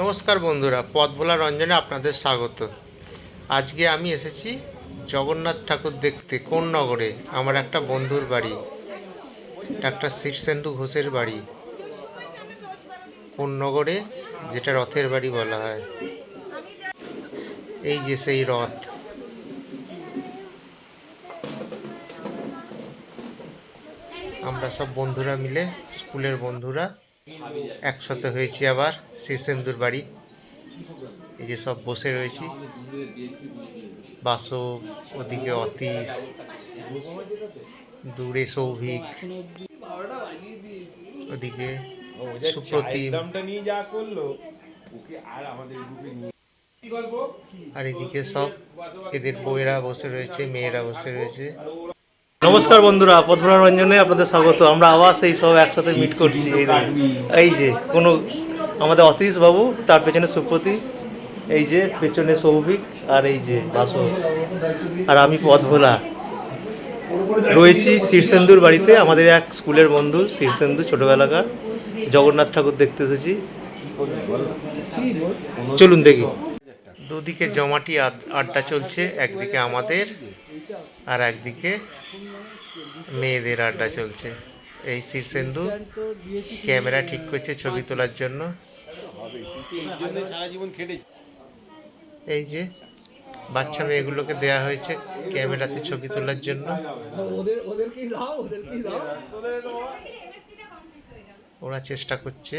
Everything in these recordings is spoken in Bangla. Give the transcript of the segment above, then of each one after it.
নমস্কার বন্ধুরা, পথ ভোলা রঞ্জনে আপনাদের স্বাগত। আজকে আমি এসেছি জগন্নাথ ঠাকুর দেখতে কোন্নগরে। আমার একটা বন্ধুর বাড়ি, ডাক্তার শীর্ষেন্দু ঘোষের বাড়ি কোন্নগরে, যেটা রথের বাড়ি বলা হয়। এই যে সেই রথ। আমরা সব বন্ধুরা মিলে, স্কুলের বন্ধুরা একসাথে হয়েছি আবার শীর্ষেন্দুর বাড়ি। এই যে সব বসে রয়েছি, বাসব, ওদিকে অতীশ, দূরে সৌভিক, ওদিকে সুপ্রতিম, আর এদিকে সব এদের বউয়েরা বসে রয়েছে, মেয়েরা বসে রয়েছে। নমস্কার বন্ধুরা, পথভ্রমণ রঞ্জনে আপনাদের স্বাগত। আমরা আবার সেই সব একসাথে মিট করছি। এই যে কোনো আমাদের অতীশ বাবু, তার পেছনে সুপ্রতি, এই যে পেছনে সৌভিক, আর এই যে বাসু, আর আমি পথভোলা রয়েছি শীর্ষেন্দুর বাড়িতে। আমাদের এক স্কুলের বন্ধু শীর্ষেন্দু, ছোটোবেলাকার। জগন্নাথ ঠাকুর দেখতে এসেছি, চলুন দেখি। দুদিকে জমাটি আড্ডা চলছে, একদিকে আমাদের আর একদিকে মেয়েদের আড্ডা চলছে। এই শীর্ষেন্দু ক্যামেরা ঠিক করছে ছবি তোলার জন্য। এই যে বাচ্চা মেয়েগুলোকে দেয়া হয়েছে ক্যামেরাতে ছবি তোলার জন্য। ওরা চেষ্টা করছে।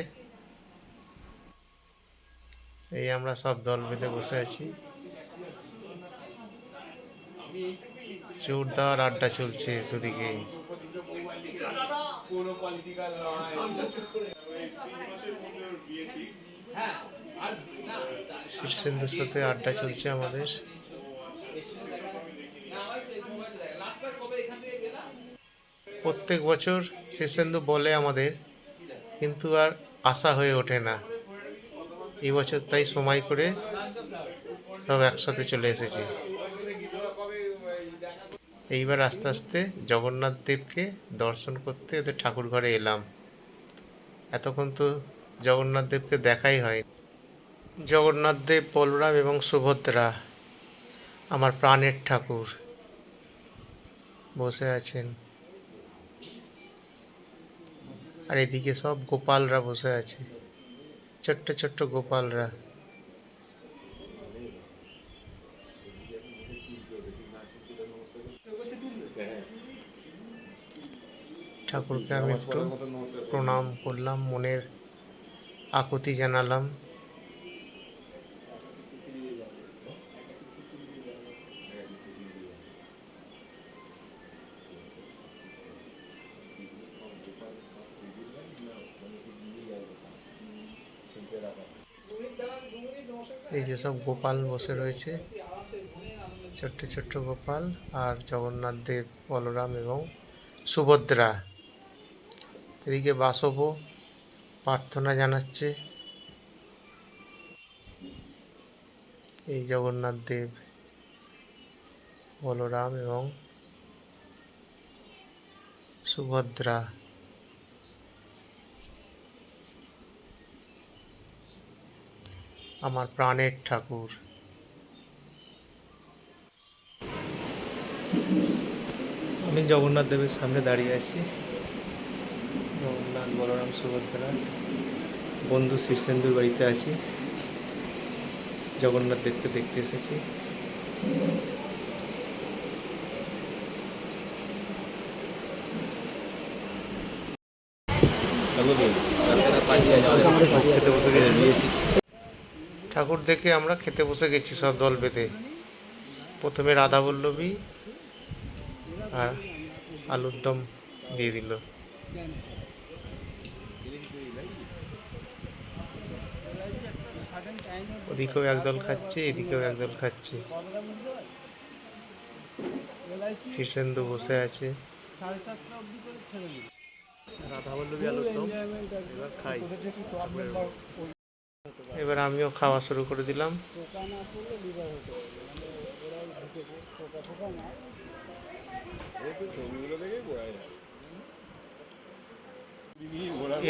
এই আমরা সব দল বেঁধে বসে আছি, জোরদার আড্ডা চলছে দুদিকে। শীর্ষেন্দুর সাথে আড্ডা চলছে আমাদের। প্রত্যেক বছর শীর্ষেন্দু বলে আমাদের, কিন্তু আর আশা হয়ে ওঠে না। এই বছর তাই সময় করে সব একসাথে চলে এসেছি। এইবার আস্তে আস্তে জগন্নাথ দেবকে দর্শন করতে ওদের ঠাকুর ঘরে এলাম। এতক্ষণ তো জগন্নাথ দেবকে দেখাই হয়। জগন্নাথ দেব, বলরাম এবং সুভদ্রা, আমার প্রাণের ঠাকুর, বসে আছেন। আর এদিকে সব গোপালরা বসে আছে, ছোট্ট ছোট্ট গোপালরা। ঠাকুরকে আমি একটু প্রণাম করলাম, মনের আকুতি জানালাম। এই যে সব গোপাল বসে রয়েছে, ছোট্ট ছোট্ট গোপাল, আর জগন্নাথ দেব, বলরাম এবং সুভদ্রা। এদিকে বাসবও প্রার্থনা জানাচ্ছে। এই জগন্নাথ দেব, বলরাম এবং সুভদ্রা। আমার প্রাণের ঠাকুর। আমি জগন্নাথ দেবের সামনে দাঁড়িয়ে আছি। জগন্নাথ, বলরাম, সুভদ্রা, বন্ধু শীর্ষেন্দুর বাড়িতে আছি। জগন্নাথ দেবকে দেখতে এসেছি। ঠাকুর দেখে আমরা খেতে বসে গেছি সব দল বেঁধে। প্রথমে রাধা বল্লভী আর আলুর দম দিয়ে দিল। ওদিকেও একদল খাচ্ছে, এদিকেও একদল খাচ্ছে। শীর্ষেন্দু বসে আছে। রাধা বল্লভী আলুর দম এবার খাই। এবার আমিও খাওয়া শুরু করে দিলাম।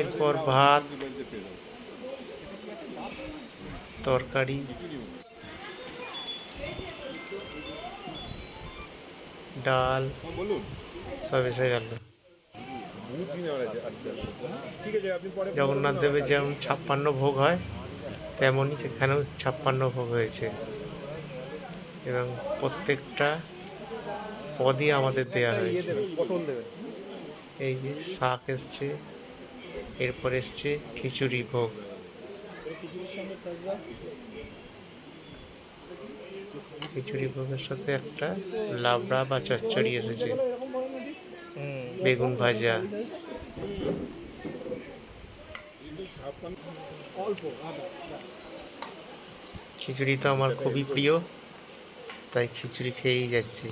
এরপর ভাত, তরকারি, ডাল সব এসে গেল। জগন্নাথ দেবের যেমন 56 ভোগ হয়, তেমনই এখানেও 56 ভোগ হয়েছে এবং প্রত্যেকটা পদই আমাদের দেয়া হয়েছে। এই যে শাক এসছে, এরপর এসছে খিচুড়ি ভোগ। খিচুড়ি ভোগের সাথে একটা লাবড়া বা চচ্চড়ি এসেছে, বেগুন ভাজা। খিচুড়ি তো আমার খুবই প্রিয়, তাই খিচুড়ি খেয়েই যাচ্ছি।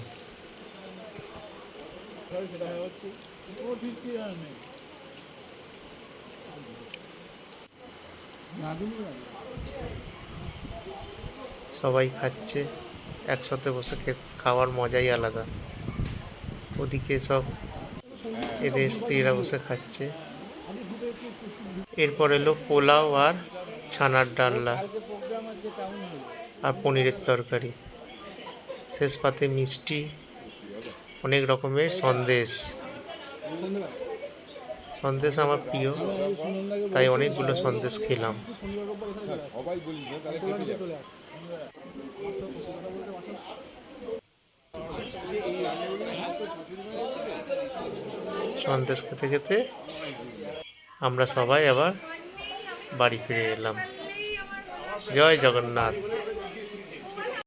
সবাই খাচ্ছে, একসাথে বসে খাওয়ার মজাই আলাদা। ওদিকে সব এদের স্ত্রীরা বসে খাচ্ছে। এরপর এলো পোলাও আর ছানার ডালনা আর পনিরের তরকারি, শেষ পাতে মিষ্টি, অনেক রকমের সন্দেশ। সন্দেশ আমার প্রিয়, তাই অনেকগুলো সন্দেশ খেলাম। সন্দেশ খেতে খেতে আমরা সবাই আবার বাড়ি ফিরে এলাম। জয় জগন্নাথ।